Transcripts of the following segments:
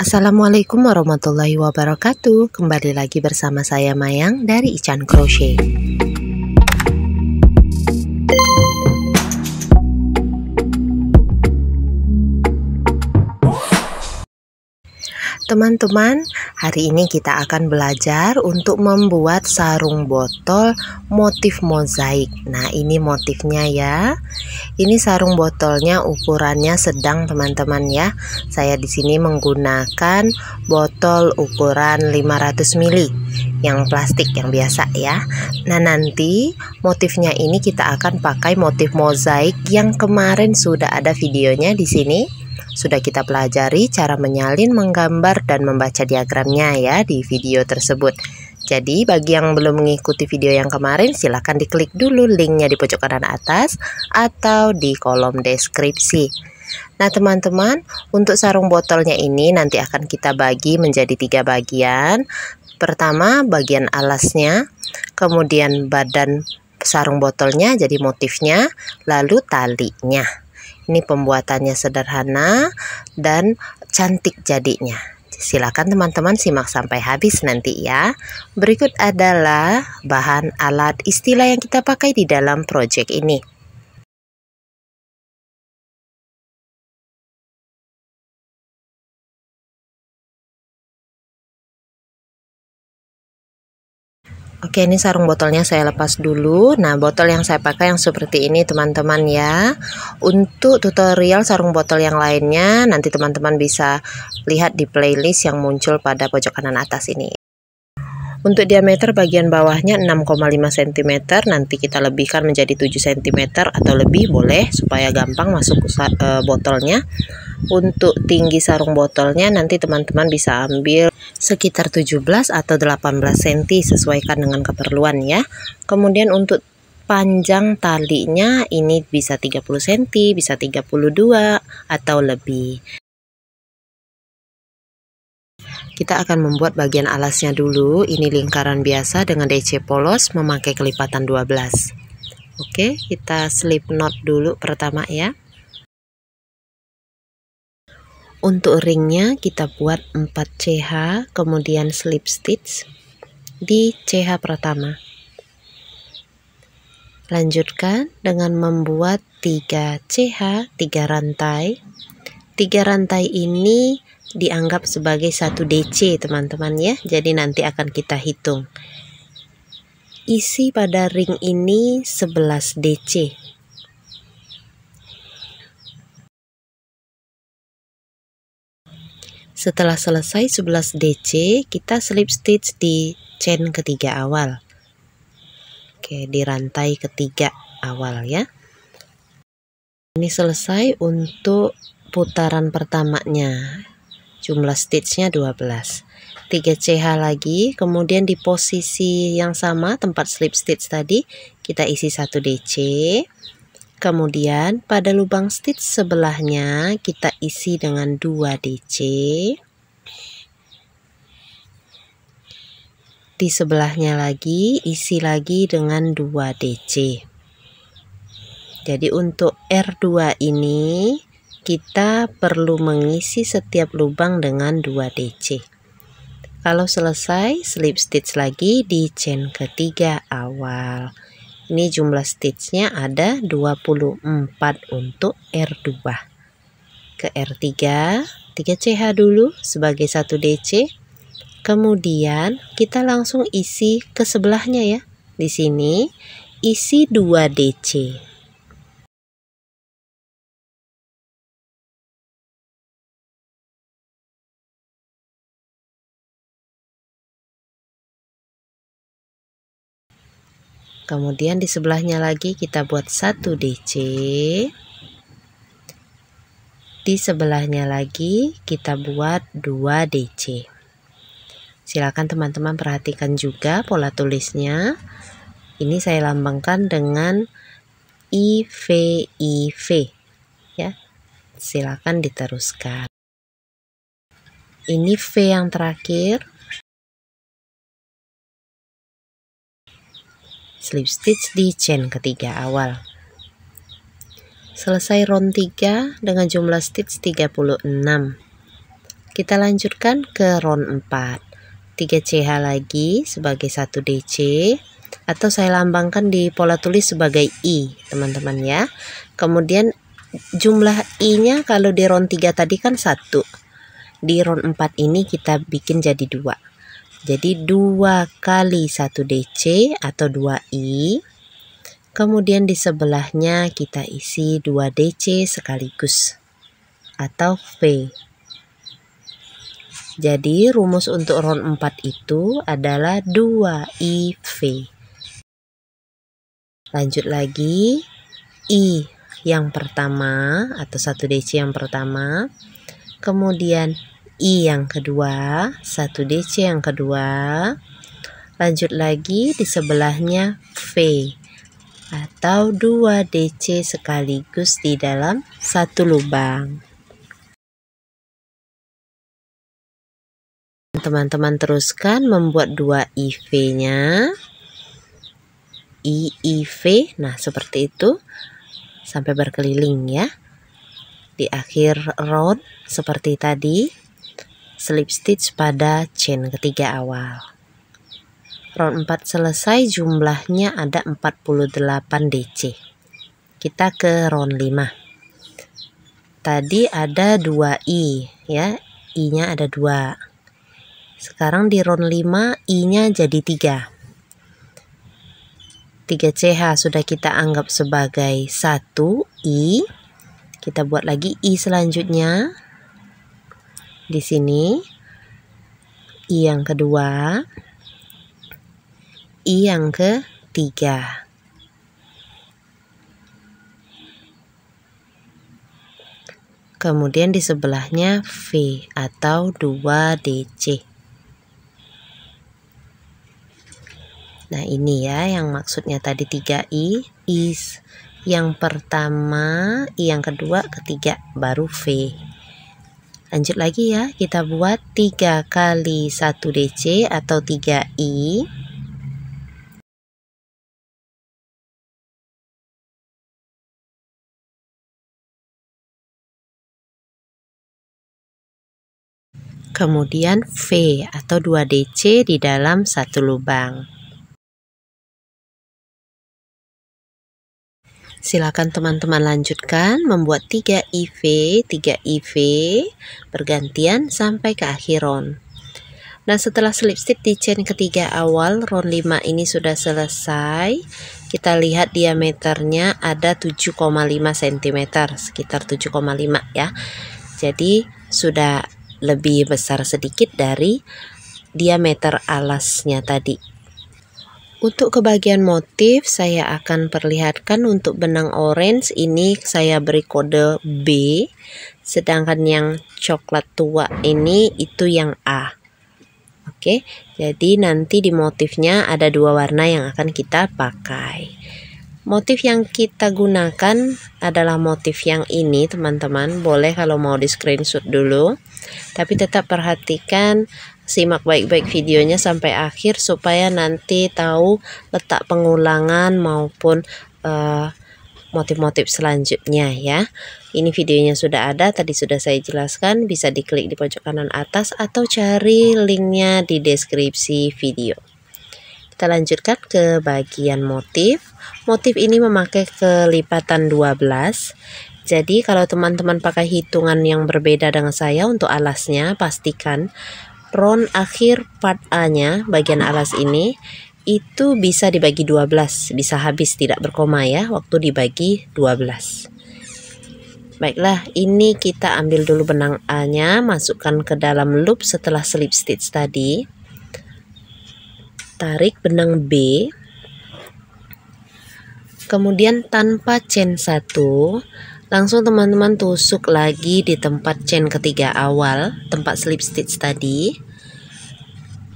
Assalamualaikum warahmatullahi wabarakatuh. Kembali lagi bersama saya Mayang dari Ican Crochet. Teman-teman, hari ini kita akan belajar untuk membuat sarung botol motif mozaik. Nah, ini motifnya ya. Ini sarung botolnya ukurannya sedang, teman-teman ya. Saya di sini menggunakan botol ukuran 500 ml yang plastik yang biasa ya. Nah, nanti motifnya ini kita akan pakai motif mozaik yang kemarin sudah ada videonya di sini. Sudah kita pelajari cara menyalin, menggambar, dan membaca diagramnya ya di video tersebut. Jadi bagi yang belum mengikuti video yang kemarin, silahkan diklik dulu linknya di pojok kanan atas atau di kolom deskripsi. Nah teman-teman, untuk sarung botolnya ini nanti akan kita bagi menjadi 3 bagian. Pertama bagian alasnya, kemudian badan sarung botolnya jadi motifnya, lalu talinya. Ini pembuatannya sederhana dan cantik jadinya. Silakan teman-teman simak sampai habis nanti ya. Berikut adalah bahan alat istilah yang kita pakai di dalam project ini. Oke, ini sarung botolnya saya lepas dulu. Nah, botol yang saya pakai yang seperti ini teman-teman ya. Untuk tutorial sarung botol yang lainnya nanti teman-teman bisa lihat di playlist yang muncul pada pojok kanan atas ini. Untuk diameter bagian bawahnya 6,5 cm, nanti kita lebihkan menjadi 7 cm atau lebih boleh supaya gampang masuk botolnya. Untuk tinggi sarung botolnya nanti teman-teman bisa ambil sekitar 17 atau 18 cm sesuaikan dengan keperluan ya. Kemudian untuk panjang talinya ini bisa 30 cm, bisa 32 atau lebih. Kita akan membuat bagian alasnya dulu. Ini lingkaran biasa dengan DC polos memakai kelipatan 12. Oke, kita slip knot dulu pertama ya. Untuk ringnya kita buat 4 CH, kemudian slip stitch di CH pertama. Lanjutkan dengan membuat 3 CH, 3 rantai. 3 rantai ini dianggap sebagai 1 DC teman-teman ya. Jadi nanti akan kita hitung. Isi pada ring ini 11 DC. Setelah selesai 11 DC, kita slip stitch di chain ketiga awal. Oke, di rantai ketiga awal ya. Ini selesai untuk putaran pertamanya. Jumlah stitchnya 12. 3 CH lagi, kemudian di posisi yang sama tempat slip stitch tadi kita isi 1 DC. Kemudian pada lubang stitch sebelahnya kita isi dengan 2 DC. Di sebelahnya lagi isi lagi dengan 2 DC. Jadi untuk R2 ini kita perlu mengisi setiap lubang dengan 2 DC. Kalau selesai slip stitch lagi di chain ketiga awal. Ini jumlah stitchnya ada 24 untuk R2. Ke R3, 3 CH dulu sebagai 1 DC. Kemudian kita langsung isi ke sebelahnya ya. Di sini isi 2 DC. Kemudian di sebelahnya lagi kita buat 1 DC. Di sebelahnya lagi kita buat 2 DC. Silakan teman-teman perhatikan juga pola tulisnya. Ini saya lambangkan dengan IV ya. Silakan diteruskan. Ini V yang terakhir. Slip stitch di chain ketiga awal. Selesai round 3 dengan jumlah stitch 36. Kita lanjutkan ke round 4. 3 CH lagi sebagai 1 DC, atau saya lambangkan di pola tulis sebagai I, teman-teman ya. Kemudian jumlah I-nya kalau di round 3 tadi kan 1. Di round 4 ini kita bikin jadi 2. Jadi 2 kali 1 DC atau 2 I. Kemudian di sebelahnya kita isi 2 DC sekaligus atau V. Jadi rumus untuk round 4 itu adalah 2IV. Lanjut lagi, I yang pertama atau 1 DC yang pertama, kemudian I yang kedua, 1 DC yang kedua, lanjut lagi di sebelahnya V atau 2 DC sekaligus di dalam 1 lubang. Teman-teman teruskan membuat 2 IV-nya, IV, nah seperti itu sampai berkeliling ya. Di akhir round seperti tadi, slip stitch pada chain ketiga awal. Round 4 selesai, jumlahnya ada 48 DC. Kita ke round 5. Tadi ada 2 I ya, I-nya ada 2. Sekarang di round 5 I-nya jadi 3. 3 CH sudah kita anggap sebagai 1 I. Kita buat lagi I selanjutnya. Di sini I yang kedua, I yang ketiga. Kemudian di sebelahnya V atau 2 DC. Nah ini ya yang maksudnya tadi 3 I yang pertama, I yang kedua, ketiga, baru V. Lanjut lagi ya, kita buat 3 kali 1 DC atau 3 I. Kemudian V atau 2 DC di dalam 1 lubang. Silakan teman-teman lanjutkan membuat 3 IV bergantian sampai ke akhir round. Nah setelah slip stitch di chain ketiga awal, round 5 ini sudah selesai. Kita lihat diameternya ada 7,5 cm, sekitar 7,5 ya. Jadi sudah lebih besar sedikit dari diameter alasnya tadi. Untuk ke bagian motif saya akan perlihatkan untuk benang orange ini saya beri kode B, sedangkan yang coklat tua ini itu yang A. Oke, jadi nanti di motifnya ada 2 warna yang akan kita pakai. Motif yang kita gunakan adalah motif yang ini teman-teman, boleh kalau mau di screenshot dulu, tapi tetap perhatikan, simak baik-baik videonya sampai akhir supaya nanti tahu letak pengulangan maupun motif-motif selanjutnya ya. Ini videonya sudah ada, tadi sudah saya jelaskan, bisa diklik di pojok kanan atas atau cari linknya di deskripsi video. Kita lanjutkan ke bagian motif. Motif ini memakai kelipatan 12. Jadi kalau teman-teman pakai hitungan yang berbeda dengan saya untuk alasnya, pastikan round akhir part A-nya, bagian alas ini, itu bisa dibagi 12, bisa habis tidak berkoma ya, waktu dibagi 12. Baiklah, ini kita ambil dulu benang A-nya, masukkan ke dalam loop setelah slip stitch tadi. Tarik benang B. Kemudian tanpa chain 1, langsung teman-teman tusuk lagi di tempat chain ketiga awal, tempat slip stitch tadi.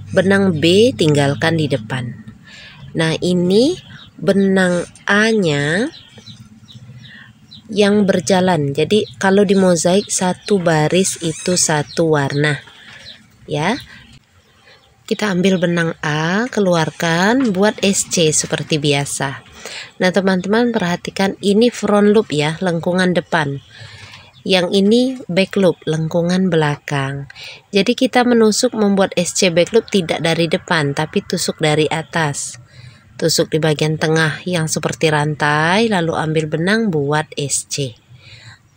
Benang B tinggalkan di depan. Nah ini benang A-nya yang berjalan. Jadi kalau di mozaik 1 baris itu 1 warna ya. Kita ambil benang A, keluarkan, buat SC seperti biasa. Nah teman-teman perhatikan ini front loop ya, lengkungan depan. Yang ini back loop, lengkungan belakang. Jadi kita menusuk membuat SC back loop tidak dari depan, tapi tusuk dari atas. Tusuk di bagian tengah yang seperti rantai, lalu ambil benang buat SC.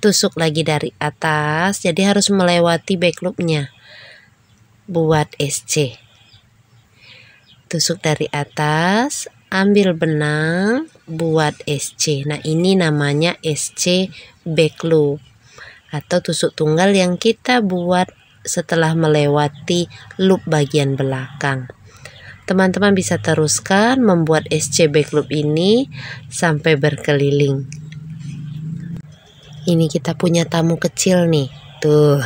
Tusuk lagi dari atas, jadi harus melewati back loopnya. Buat SC. Tusuk dari atas, ambil benang, buat SC. Nah, ini namanya SC back loop atau tusuk tunggal yang kita buat setelah melewati loop bagian belakang. Teman-teman bisa teruskan membuat SC back loop ini sampai berkeliling. Ini kita punya tamu kecil nih, tuh.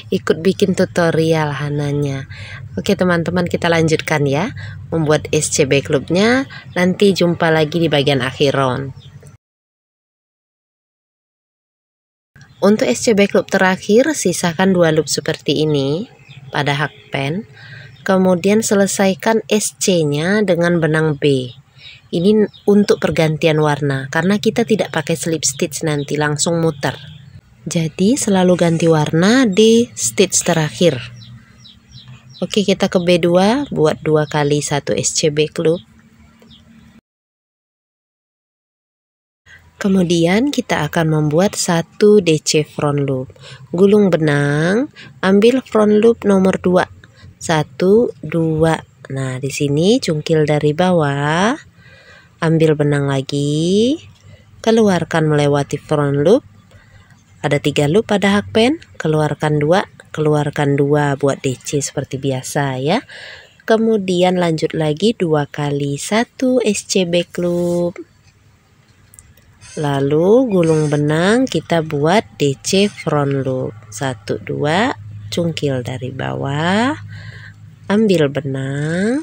Ikut bikin tutorial Hananya. Oke teman-teman, kita lanjutkan ya membuat SC back loopnya. Nanti jumpa lagi di bagian akhir round. Untuk SC back loop terakhir, sisakan 2 loop seperti ini pada hakpen. Kemudian selesaikan SC-nya dengan benang B. Ini untuk pergantian warna, karena kita tidak pakai slip stitch nanti, langsung muter. Jadi selalu ganti warna di stitch terakhir. Oke, kita ke B2, buat 2 kali 1 SC back loop. Kemudian kita akan membuat 1 DC front loop. Gulung benang, ambil front loop nomor 2. 1, 2. Nah, di sini cungkil dari bawah. Ambil benang lagi. Keluarkan melewati front loop. Ada 3 loop pada hakpen, keluarkan 2, keluarkan 2 buat DC seperti biasa ya. Kemudian lanjut lagi 2 kali 1 SC back loop. Lalu gulung benang kita buat DC front loop. 1, 2, cungkil dari bawah. Ambil benang.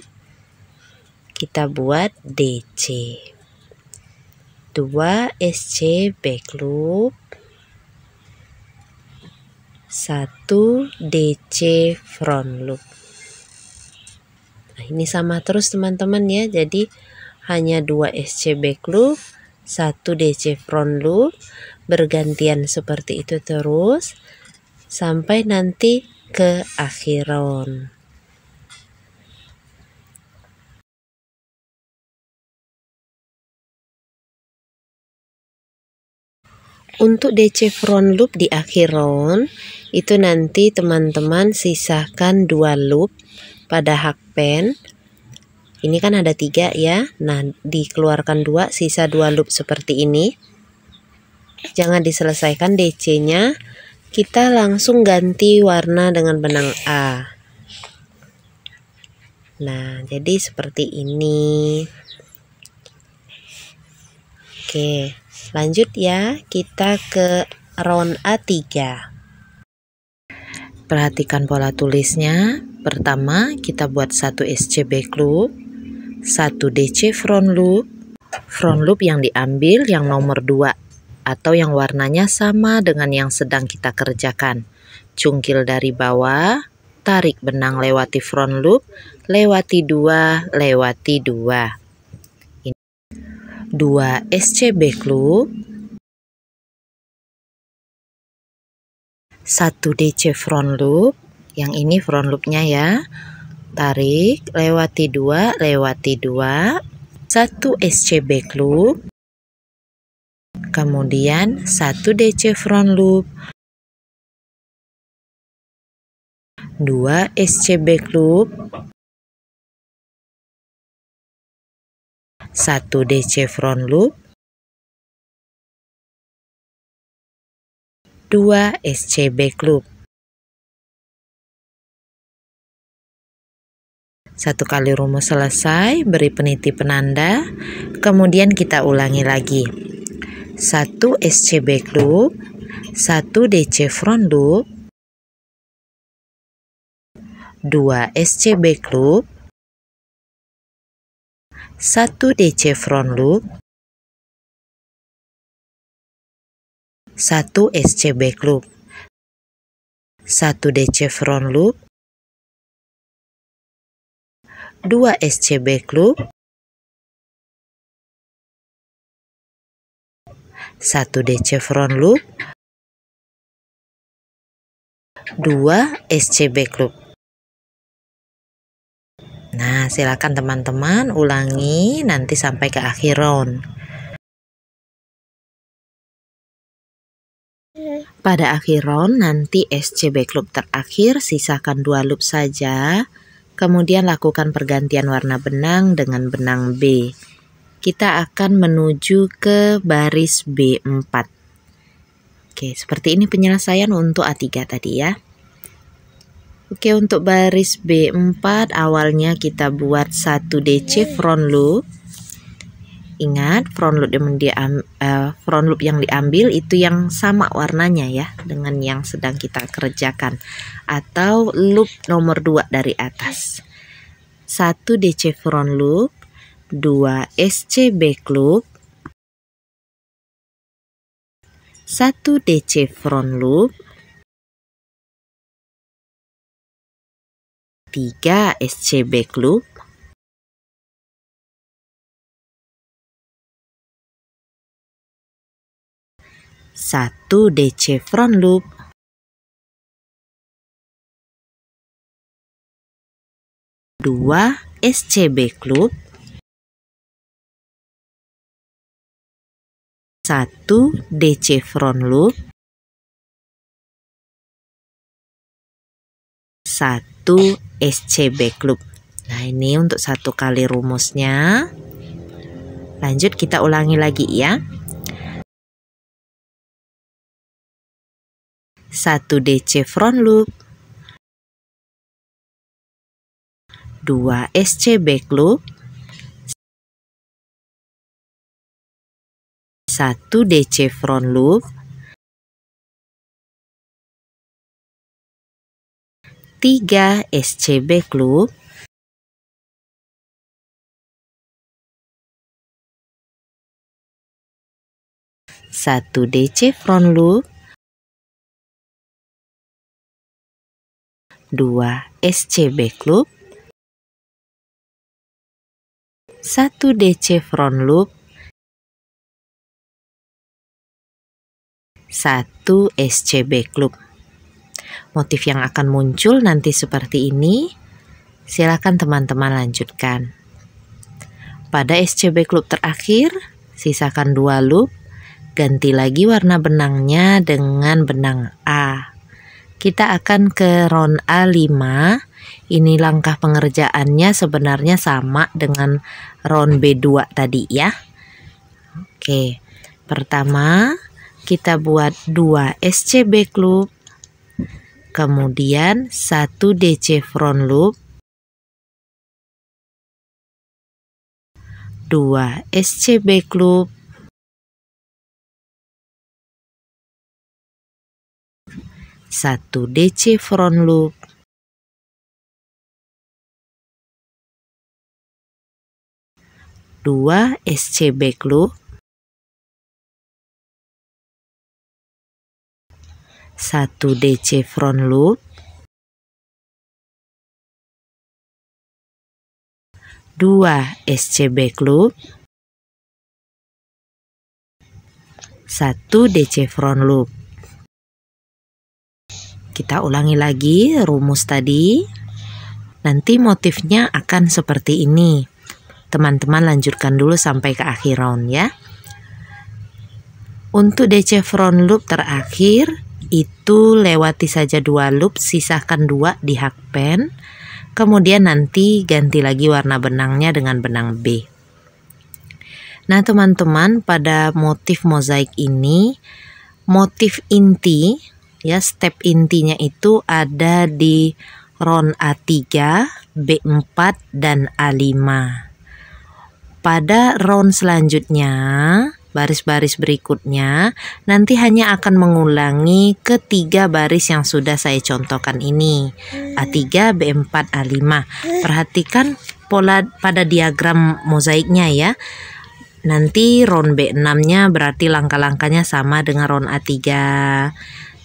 Kita buat DC. 2 SC back loop. 1 DC front loop. Nah, ini sama terus teman-teman ya. Jadi hanya 2 SC back loop, 1 DC front loop, bergantian seperti itu terus sampai nanti ke akhir round. Untuk DC front loop di akhir round itu nanti teman-teman sisakan 2 loop pada hakpen. Ini kan ada 3 ya. Nah, dikeluarkan 2, sisa 2 loop seperti ini. Jangan diselesaikan DC-nya. Kita langsung ganti warna dengan benang A. Nah, jadi seperti ini. Oke, lanjut ya. Kita ke round A3. Perhatikan pola tulisnya. Pertama, kita buat 1 SC back loop, 1 DC front loop. Front loop yang diambil yang nomor 2 atau yang warnanya sama dengan yang sedang kita kerjakan. Cungkil dari bawah, tarik benang lewati front loop, lewati 2, lewati 2. Ini 2 SC back loop, 1 DC front loop. Yang ini front loopnya ya. Tarik, lewati 2, lewati 2. 1 SC back loop, kemudian 1 DC front loop, 2 SC back loop, 1 DC front loop, 2 SC back loop. 1 kali rumus selesai, beri peniti penanda, kemudian kita ulangi lagi. 1 SC back loop, 1 DC front loop, 2 SC back loop, 1 DC front loop, 1 SC back loop, 1 DC front loop, 2 SC back loop, 1 DC front loop, 2 SC back loop. Nah, silakan teman-teman ulangi nanti sampai ke akhir round. Pada akhir round nanti SC back loop terakhir, sisakan 2 loop saja. Kemudian lakukan pergantian warna benang dengan benang B. Kita akan menuju ke baris B4. Oke, seperti ini penyelesaian untuk A3 tadi ya. Oke, untuk baris B4 awalnya kita buat 1 DC front loop. Ingat, front loop yang diambil itu yang sama warnanya ya dengan yang sedang kita kerjakan, atau loop nomor 2 dari atas. 1 DC front loop, 2 SC back loop, 1 DC front loop, 3 SC back loop, 1 DC front loop, 2 SC back loop, 1 DC front loop, 1 SC back loop. Nah, ini untuk 1 kali rumusnya. Lanjut kita ulangi lagi ya. 1 DC front loop, 2 SC back loop, 1 DC front loop, 3 SC back loop, 1 DC front loop, 2 SC back loop, 1 DC front loop, 1 SC back loop. Motif yang akan muncul nanti seperti ini. Silakan teman-teman lanjutkan. Pada SC back loop terakhir, sisakan 2 loop, ganti lagi warna benangnya dengan benang A. Kita akan ke round A5. Ini langkah pengerjaannya sebenarnya sama dengan round B2 tadi ya. Oke, pertama kita buat 2 SC back loop, kemudian 1 DC front loop, 2 SC back loop, 1 DC front loop, 2 SC back loop, 1 DC front loop, 2 SC back loop, 1 DC front loop. Kita ulangi lagi rumus tadi. Nanti motifnya akan seperti ini. Teman-teman lanjutkan dulu sampai ke akhir round ya. Untuk DC front loop terakhir itu lewati saja 2 loop, sisakan 2 di hakpen. Kemudian nanti ganti lagi warna benangnya dengan benang B. Nah teman-teman, pada motif mozaik ini, motif inti ya, step intinya itu ada di round A3, B4 dan A5. Pada round selanjutnya, baris-baris berikutnya nanti hanya akan mengulangi ketiga baris yang sudah saya contohkan ini, A3, B4, A5. Perhatikan pola pada diagram mozaiknya ya. Nanti round B6-nya berarti langkah-langkahnya sama dengan round A3.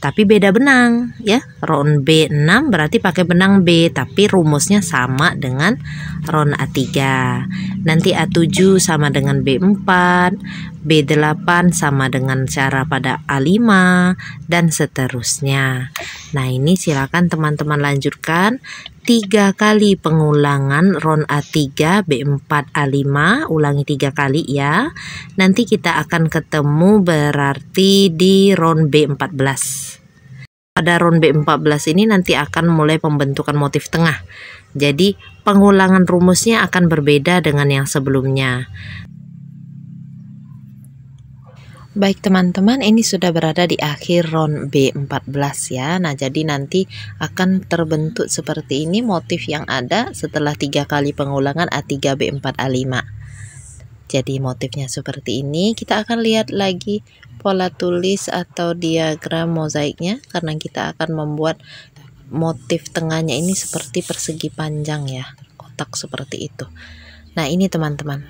tapi beda benang ya. Round B6 berarti pakai benang B, tapi rumusnya sama dengan round A3. Nanti A7 sama dengan B4, B8 sama dengan cara pada A5, dan seterusnya. Nah, ini silakan teman-teman lanjutkan 3 kali pengulangan round A3, B4, A5, ulangi 3 kali ya. Nanti kita akan ketemu berarti di round B14. Pada round B14 ini nanti akan mulai pembentukan motif tengah. Jadi pengulangan rumusnya akan berbeda dengan yang sebelumnya. Baik teman-teman, ini sudah berada di akhir round B14 ya. Nah, jadi nanti akan terbentuk seperti ini motif yang ada setelah 3 kali pengulangan A3, B4, A5. Jadi motifnya seperti ini. Kita akan lihat lagi pola tulis atau diagram mozaiknya, karena kita akan membuat motif tengahnya ini seperti persegi panjang ya, kotak seperti itu. Nah, ini teman-teman,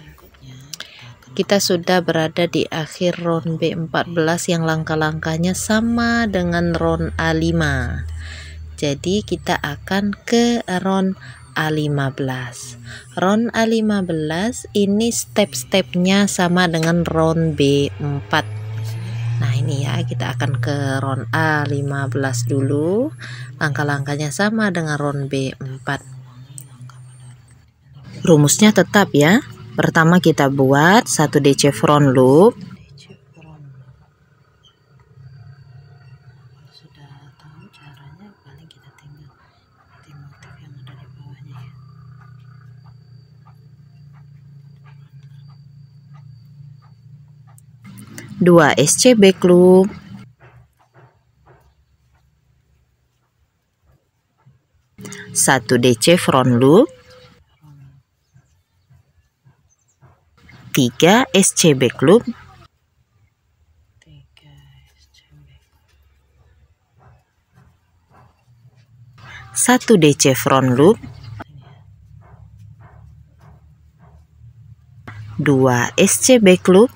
kita sudah berada di akhir round B14 yang langkah-langkahnya sama dengan round A5. Jadi kita akan ke round A15. Round A15 ini step-stepnya sama dengan round B4. Nah, ini ya, kita akan ke round A15 dulu. Langkah-langkahnya sama dengan round B4. Rumusnya tetap ya. Pertama kita buat 1 DC front loop. Sudah tahu caranya, paling kita tinggal ikutin motif yang ada di bawahnya ya. 2 SC back loop. 1 DC front loop. 3 SC back loop. 1 DC front loop. 2 SC back loop.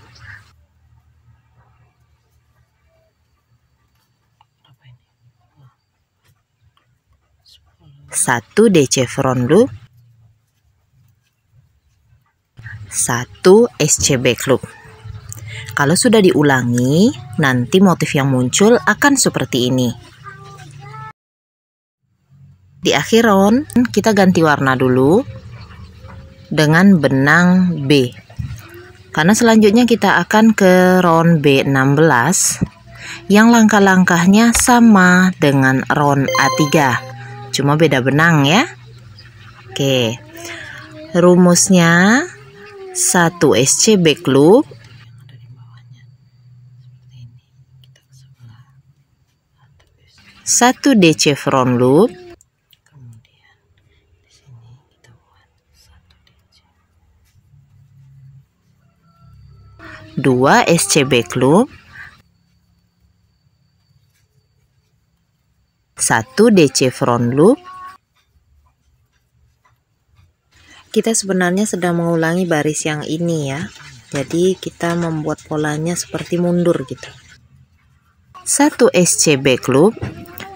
1 DC front loop. 1 SC back loop. Kalau sudah diulangi, nanti motif yang muncul akan seperti ini. Di akhir round kita ganti warna dulu dengan benang B, karena selanjutnya kita akan ke round B16 yang langkah-langkahnya sama dengan round A3, cuma beda benang ya. Oke, rumusnya 1 SC back loop, 1 DC front loop, 2 SC back loop, 1 DC front loop. Kita sebenarnya sedang mengulangi baris yang ini ya. Jadi kita membuat polanya seperti mundur gitu. 1 SC back loop,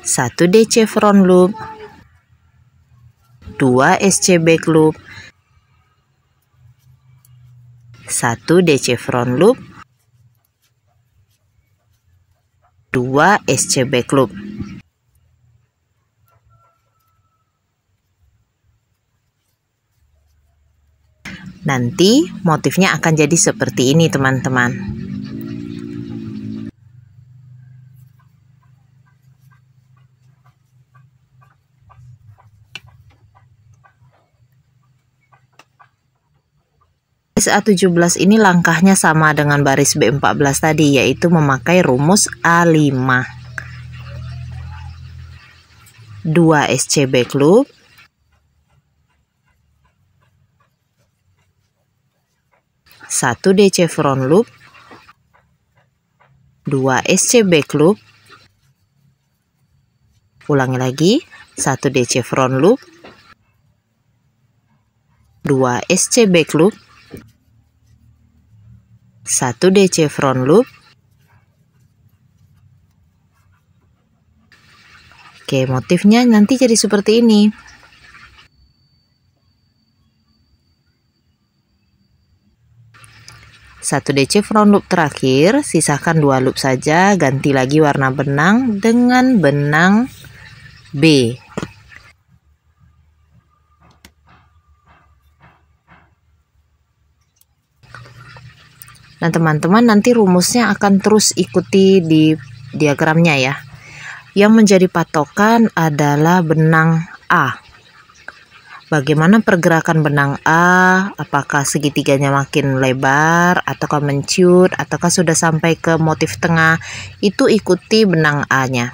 1 DC front loop, 2 SC back loop, 1 DC front loop, 2 SC back loop. Nanti motifnya akan jadi seperti ini teman-teman. Baris A17 ini langkahnya sama dengan baris B14 tadi, yaitu memakai rumus A5. 2 SC back loop, 1 DC front loop, 2 SC back loop, ulangi lagi, 1 DC front loop, 2 SC back loop, 1 DC front loop, Oke, motifnya nanti jadi seperti ini. Satu DC front loop terakhir, sisakan 2 loop saja, ganti lagi warna benang dengan benang B. Nah teman-teman, nanti rumusnya akan terus ikuti di diagramnya ya. Yang menjadi patokan adalah benang A. Bagaimana pergerakan benang A, apakah segitiganya makin lebar, ataukah mencut, ataukah sudah sampai ke motif tengah, itu ikuti benang A-nya.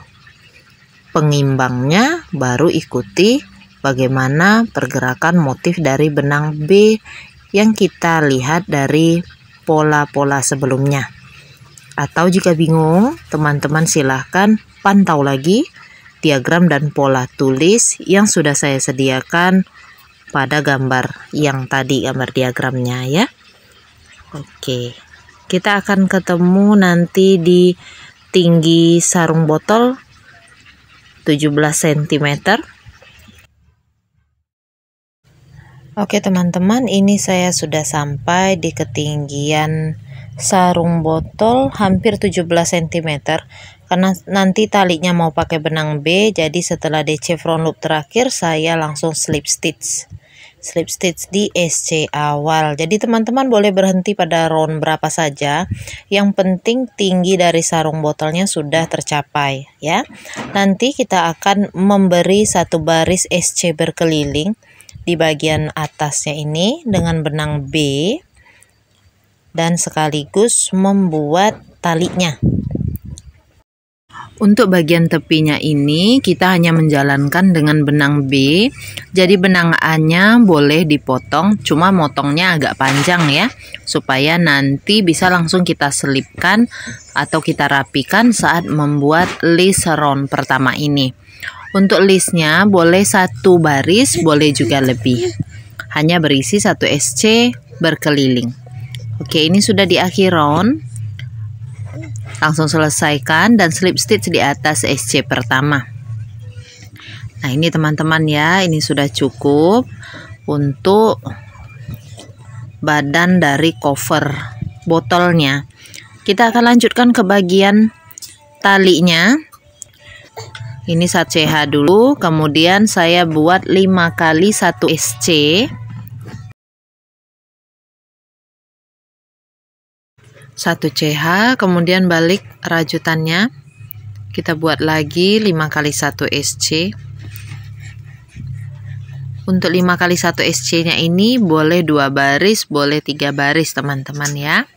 Pengimbangnya baru ikuti bagaimana pergerakan motif dari benang B yang kita lihat dari pola-pola sebelumnya. Atau jika bingung, teman-teman silahkan pantau lagi diagram dan pola tulis yang sudah saya sediakan pada gambar yang tadi, gambar diagramnya ya. Oke, kita akan ketemu nanti di tinggi sarung botol 17 cm. Oke teman-teman, ini saya sudah sampai di ketinggian sarung botol hampir 17 cm. Karena nanti talinya mau pakai benang B, jadi setelah DC front loop terakhir saya langsung slip stitch di SC awal. Jadi teman-teman boleh berhenti pada round berapa saja, yang penting tinggi dari sarung botolnya sudah tercapai ya. Nanti kita akan memberi satu baris SC berkeliling di bagian atasnya ini dengan benang B dan sekaligus membuat talinya. Untuk bagian tepinya ini kita hanya menjalankan dengan benang B. Jadi benang A-nya boleh dipotong, cuma motongnya agak panjang ya, supaya nanti bisa langsung kita selipkan atau kita rapikan saat membuat list round pertama ini. Untuk listnya boleh 1 baris, boleh juga lebih. Hanya berisi 1 SC berkeliling. Oke, ini sudah di akhir round. Langsung selesaikan dan slip stitch di atas SC pertama. Nah ini teman-teman ya, ini sudah cukup untuk badan dari cover botolnya. Kita akan lanjutkan ke bagian talinya. Ini 1 CH dulu, kemudian saya buat 5 kali 1 SC. 1 CH, kemudian balik rajutannya, kita buat lagi 5 kali 1 SC. Untuk 5 kali 1 SC nya ini boleh 2 baris, boleh 3 baris teman-teman ya.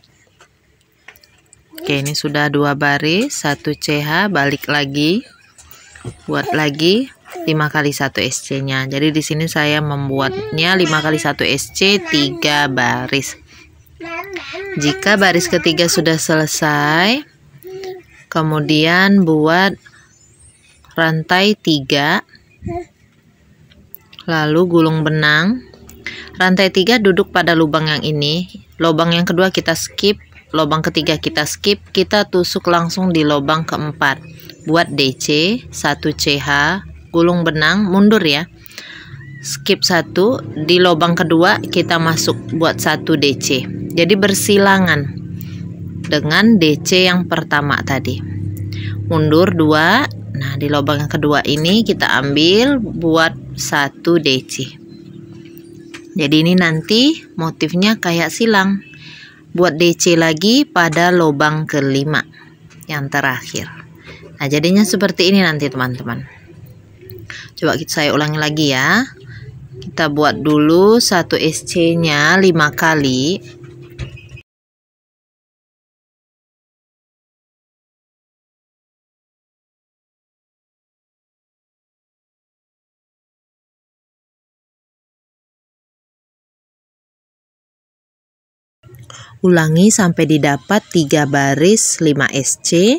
Oke, ini sudah 2 baris, 1 CH, balik lagi, buat lagi 5 kali 1 SC nya. Jadi di sini saya membuatnya 5 kali 1 SC 3 baris. Jika baris ketiga sudah selesai, kemudian buat rantai 3, lalu gulung benang. Rantai 3 duduk pada lubang yang ini, lubang yang kedua kita skip, lubang ketiga kita skip, kita tusuk langsung di lubang keempat. Buat DC 1 CH, gulung benang, mundur ya, skip 1, di lubang kedua kita masuk buat 1 DC. Jadi bersilangan dengan DC yang pertama tadi. Mundur 2. Nah, di lubang yang kedua ini kita ambil buat 1 DC. Jadi ini nanti motifnya kayak silang. Buat DC lagi pada lubang kelima yang terakhir. Nah, jadinya seperti ini nanti teman-teman. Coba saya ulangi lagi ya. Kita buat dulu 1 SC nya 5 kali. Ulangi sampai didapat 3 baris 5 SC.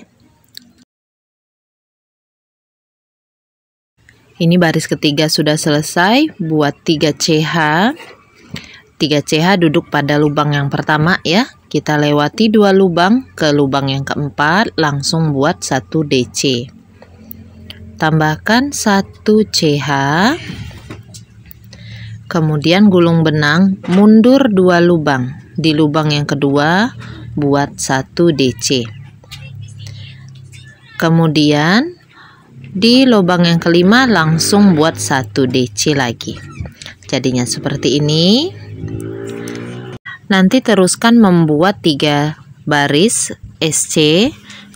Ini baris ketiga sudah selesai, buat 3 CH. 3 CH duduk pada lubang yang pertama ya. Kita lewati 2 lubang ke lubang yang keempat, langsung buat 1 DC. tambahkan 1 CH, kemudian gulung benang, mundur 2 lubang. Di lubang yang kedua buat 1 DC. Kemudian di lubang yang kelima langsung buat 1 DC lagi. Jadinya seperti ini. Nanti teruskan membuat 3 baris SC,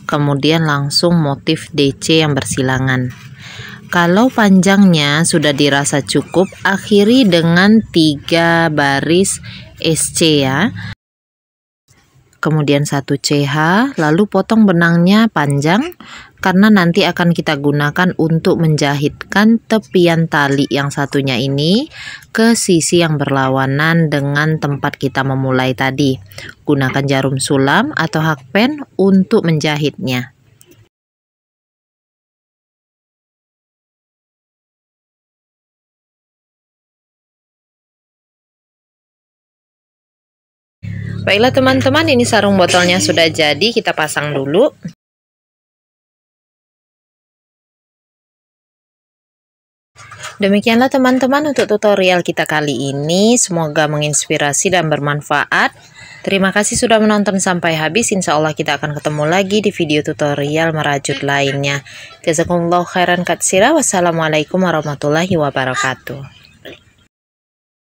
kemudian langsung motif DC yang bersilangan. Kalau panjangnya sudah dirasa cukup, akhiri dengan 3 baris SC ya. Kemudian 1 CH, lalu potong benangnya panjang karena nanti akan kita gunakan untuk menjahitkan tepian tali yang satunya ini ke sisi yang berlawanan dengan tempat kita memulai tadi. Gunakan jarum sulam atau hakpen untuk menjahitnya. Baiklah teman-teman, ini sarung botolnya sudah jadi, kita pasang dulu. Demikianlah teman-teman untuk tutorial kita kali ini, semoga menginspirasi dan bermanfaat. Terima kasih sudah menonton sampai habis. Insya Allah kita akan ketemu lagi di video tutorial merajut lainnya. Jazakumullah khairan katsira. Wassalamualaikum warahmatullahi wabarakatuh.